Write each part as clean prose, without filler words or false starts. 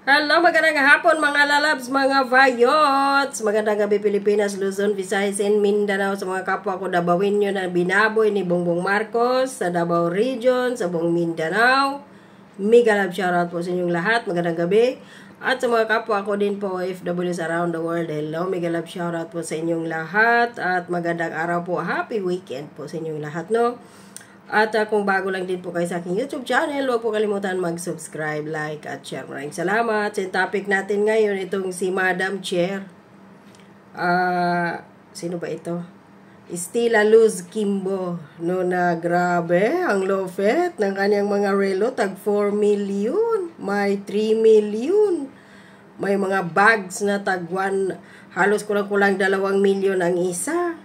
Hello, magandang hapon mga lalabs, mga vayots. Magandang gabi Pilipinas, Luzon, Visayas, and Mindanao. Sa mga kapwa ko Dabawin nyo na binaboy ni Bongbong Marcos sa Davao Region, sa buong Mindanao. Mega love shoutout po sa inyong lahat. Magandang gabi. At sa mga kapwa ko din po OFWs around the world, hello, mega love shoutout po sa inyong lahat. At magandang araw po, happy weekend po sa inyong lahat, no? At kung bago lang din po kayo sa aking YouTube channel, huwag po kalimutan mag-subscribe, like, at share. Maraming salamat. Sa topic natin ngayon, itong si Madam Chair. Sino ba ito? Estila Luz Kimbo. No, na grabe, ang lofet ng kanyang mga relo, tag 4 million. May 3 million. May mga bags na tag 1, halos kulang-kulang 2 million ang isa.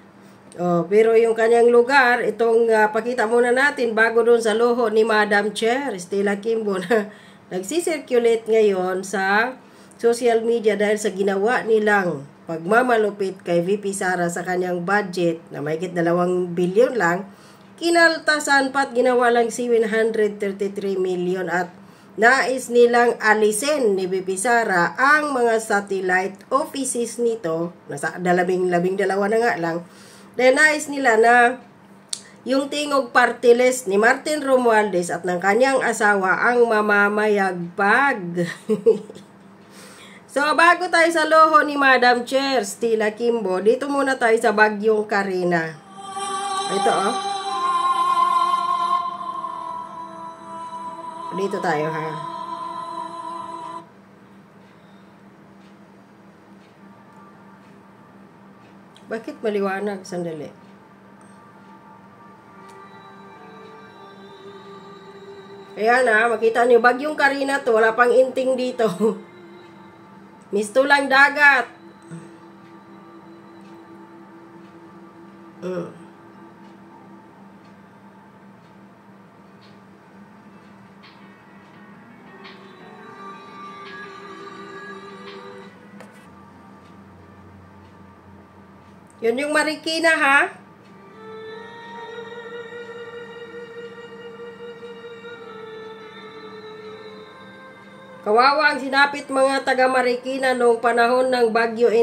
Pero yung kanyang lugar, itong pakita muna natin bago doon sa loho ni Madam Chair, Estila Kimbo, na nagsisirculate ngayon sa social media dahil sa ginawa nilang pagmamalupit kay VP Sara sa kanyang budget na mahigit 2 billion lang, kinaltasan pat ginawa lang 733 million at nais nilang alisin ni VP Sara ang mga satellite offices nito, nasa 12 na nga lang. Dahil nais nila na yung tingog party list ni Martin Romualdez at ng kanyang asawa ang mamamayagpag. So, bago tayo sa loho ni Madam Chair, Estila Kimbo, dito muna tayo sa Bagyong Carina. Ito, oh. Dito tayo, ha. Bakit maliwanag? Sandali. Ayan na, makita niyo, Bagyong Carina to, wala pang inting dito. Misto lang dagat. Yun yung Marikina, ha? Kawawa ang sinapit mga taga Marikina noong panahon ng Bagyo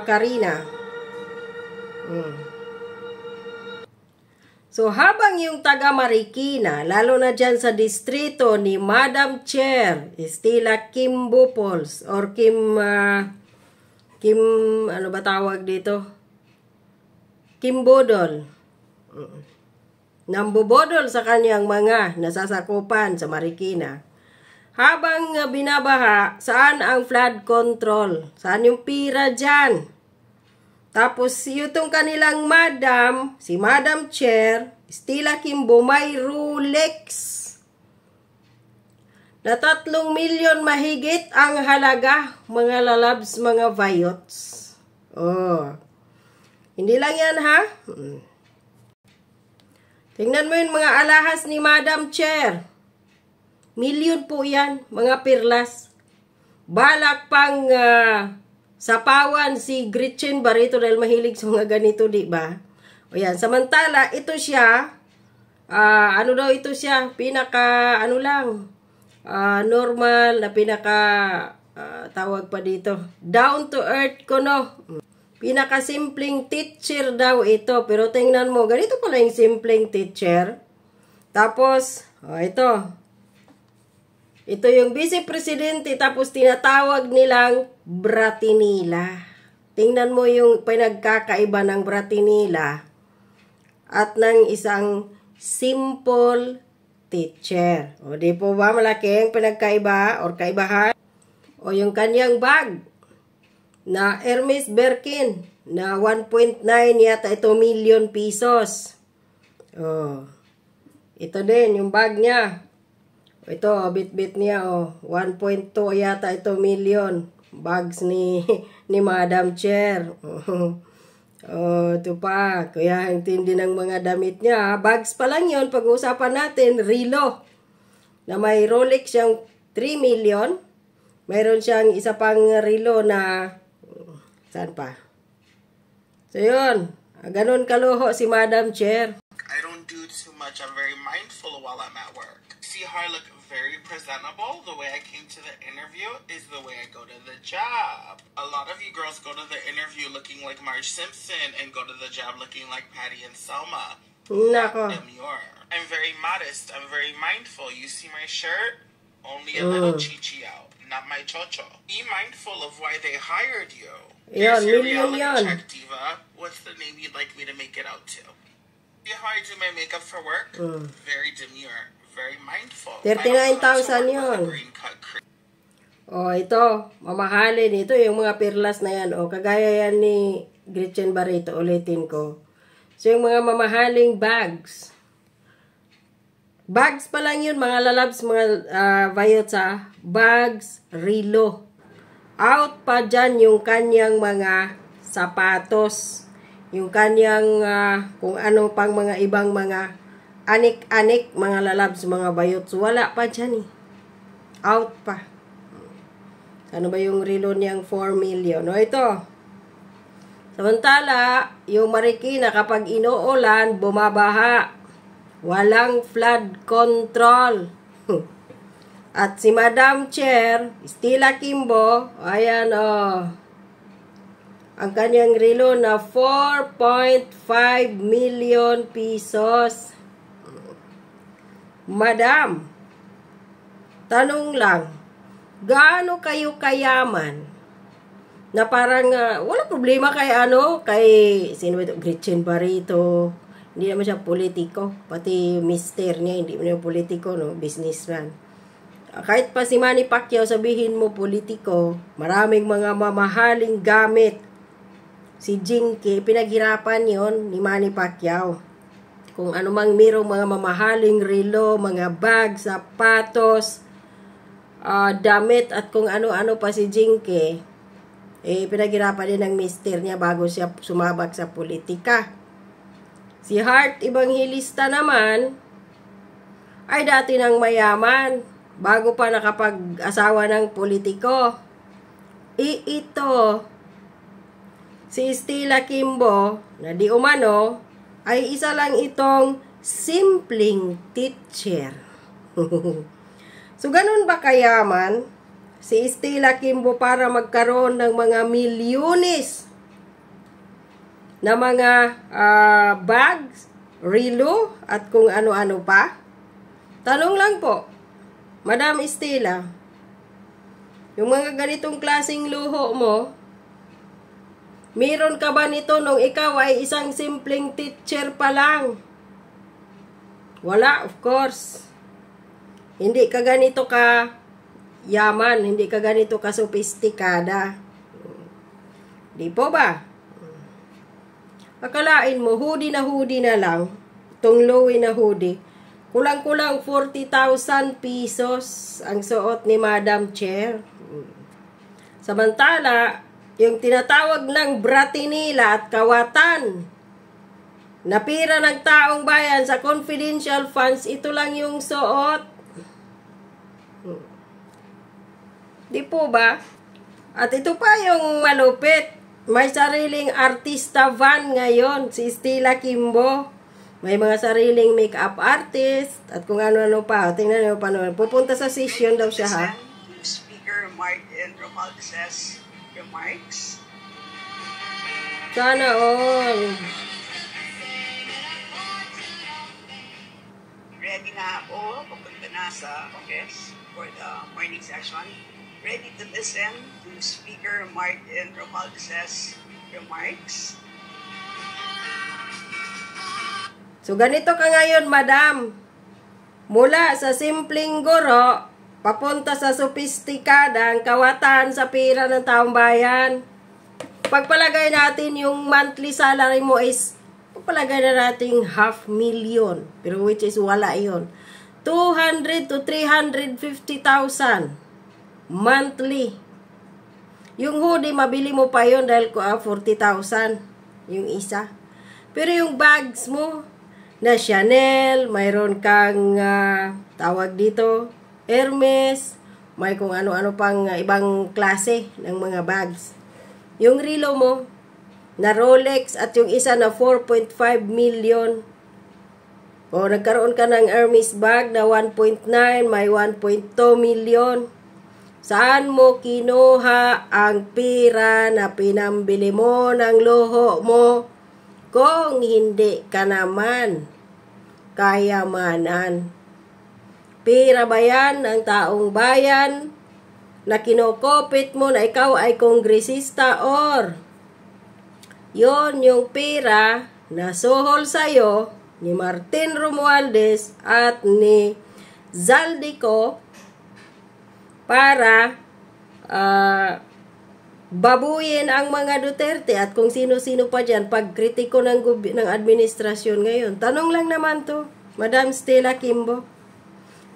Carina. So, habang yung taga Marikina, lalo na dyan sa distrito ni Madam Chair, Estila Kimbo Pols, or ano ba tawag dito? Kimbodol. Nambubodol sa kanyang mga nasasakupan sa Marikina. Habang binabaha, saan ang flood control? Saan yung pira dyan? Tapos, yung kanilang madam, si Madam Chair, Estila Kimbo, may Rolex. Na 3 milyon mahigit ang halaga, mga lalabs, mga vayots. Hindi lang yan, ha? Tingnan mo yung mga alahas ni Madam Chair. Milyon po yan, mga pirlas. Balak pang sapawan si Gretchen Barreto dahil mahilig sa mga ganito, di ba? O yan, samantala, ito siya, ano daw ito siya, normal na tawag pa dito, down to earth ko, no? Pinakasimpleng teacher daw ito. Pero tingnan mo, ganito pala yung simpleng teacher. Tapos, ito. Ito yung vice presidente, tapos tinatawag nilang Bratinila. Tingnan mo yung pinagkakaiba ng Bratinila at ng isang simple teacher. O, di po ba malaking pinagkaiba or kaibahan? O, yung kanyang bag na Hermes Birkin na 1.9 yata ito million pesos. Ito din yung bag niya. Ito bit niya 1.2 yata ito million bags ni Madam Chair. Ito pa, kaya ang tindi ng mga damit niya. Bags pa lang 'yon. Pag-uusapan natin relo na may Rolex siyang 3 million. Mayroon siyang isa pang relo na saan pa? So, yun. Ganon kaloho si Madam Chair. I don't do too much. I'm very mindful while I'm at work. See how I look very presentable. The way I came to the interview is the way I go to the job. A lot of you girls go to the interview looking like Marge Simpson and go to the job looking like Patty and Selma. Nako. Demure. I'm very modest. I'm very mindful. You see my shirt? Only a little chichi out, not my chocho. Be mindful of why they hired you. Yan, Here's your million reality yan. check, diva. What's the name you'd like me to make it out to? See how I do my makeup for work? Very demure. Very mindful. 39,000 yun. Oh, ito. Mamahalin. Ito yung mga perlas na yan. Oh, kagaya yan ni Gretchen Barreto. Ulitin ko. So, yung mga mamahaling bags. Bags pa lang yun, mga lalabs, mga viots ha. Bags, relo. Out pa dyan yung kanyang mga sapatos. Yung kanyang, kung ano pang mga ibang mga anik-anik, mga lalabs, mga viots. Wala pa dyan eh. Out pa. Ano ba yung relo niyang 4 million? O ito. Samantala, yung Marikina kapag inuulan, bumabaha. Walang flood control. At si Madam Chair, Stella Kimbo, ayan ang kanyang relo na 4.5 million pesos. Madam, tanong lang, gaano kayo kayaman? Na parang, wala problema kay sino ba ito? Gretchen Barreto. Hindi naman siya politiko. Pati mister niya, hindi naman politiko, no? Businessman. Kahit pa si Manny Pacquiao, sabihin mo politiko, maraming mga mamahaling gamit. Si Jinky, pinaghirapan yon ni Manny Pacquiao. Kung ano mang merong mga mamahaling relo, mga bag, sapatos, damit, at kung ano-ano pa si Jinky, pinaghirapan din ng mister niya bago siya sumabak sa politika. Si Heart Evangelista naman ay dati ng mayaman bago pa nakapag-asawa ng politiko. Ito, si Stella Kimbo na di umano ay isa lang itong simpleng teacher. So, ganun ba kayaman si Stella Kimbo para magkaroon ng mga milyones na mga bags, relo, at kung ano-ano pa? Tanong lang po, Madam Stella, yung mga ganitong klaseng luho mo, meron ka ba nito nung ikaw ay isang simpleng teacher pa lang? Wala, of course. Hindi ka ganito ka yaman, hindi ka ganito ka sophisticada. Di po ba? Akalain mo, hoodie na lang, itong lowy na hoodie, kulang-kulang 40,000 pesos ang suot ni Madam Chair. Samantala, yung tinatawag ng bratinila at kawatan na pira ng taong bayan sa confidential funds, ito lang yung suot. Di po ba? At ito pa yung malupit. May sariling artista van ngayon, si Stella Kimbo. May mga sariling make-up artist at kung ano-ano pa. Tingnan niyo pa naman. Pupunta sa session daw siya, ha? Speaker Martin Romualdez's remarks. Sana all. Ready na ako. Pupunta na sa office for the morning session. Ready to listen to Speaker Martin Romualdez's remarks. So, ganito ka ngayon, madam. Mula sa simpleng guro, papunta sa sophisticada, ang kawatan sa pira ng taong bayan. Pagpalagay natin yung monthly salary mo is, pagpalagay na natin 500,000. Pero which is wala yun. 200 to 350,000 monthly. Yung hoodie, mabili mo pa yun dahil 40,000 yung isa. Pero yung bags mo, na Chanel, mayroon kang tawag dito, Hermes, may kung ano-ano pang ibang klase ng mga bags. Yung relo mo, na Rolex, at yung isa na 4.5 million. O nagkaroon ka ng Hermes bag na 1.9, may 1.2 million. Saan mo kinuha ang pera na pinambili mo ng luho mo kung hindi ka naman kayamanan? Pera ba yan ng taong bayan na kinokopit mo na ikaw ay kongresista or yon yung pera na suhol sa'yo ni Martin Romualdez at ni Zaldico para babuyin ang mga Duterte at kung sino-sino pa dyan pagkritiko ng administrasyon ngayon. Tanong lang naman to, Madam Stella Kimbo.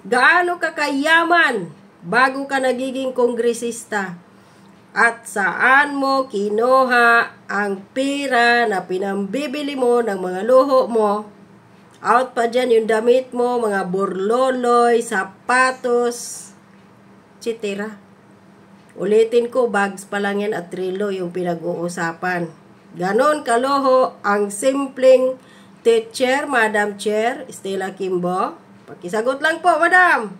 Gaano ka kayaman bago ka nagiging kongresista? At saan mo kinuha ang pera na pinambibili mo ng mga luho mo? Out pa dyan yung damit mo, mga burloloy, sapatos, etc. Ulitin ko, bags pa lang yan at relo yung pinag-uusapan. Ganon kaloho ang simpleng teacher, Madam Chair, Stella Kimbo. Pakisagot lang po, Madam.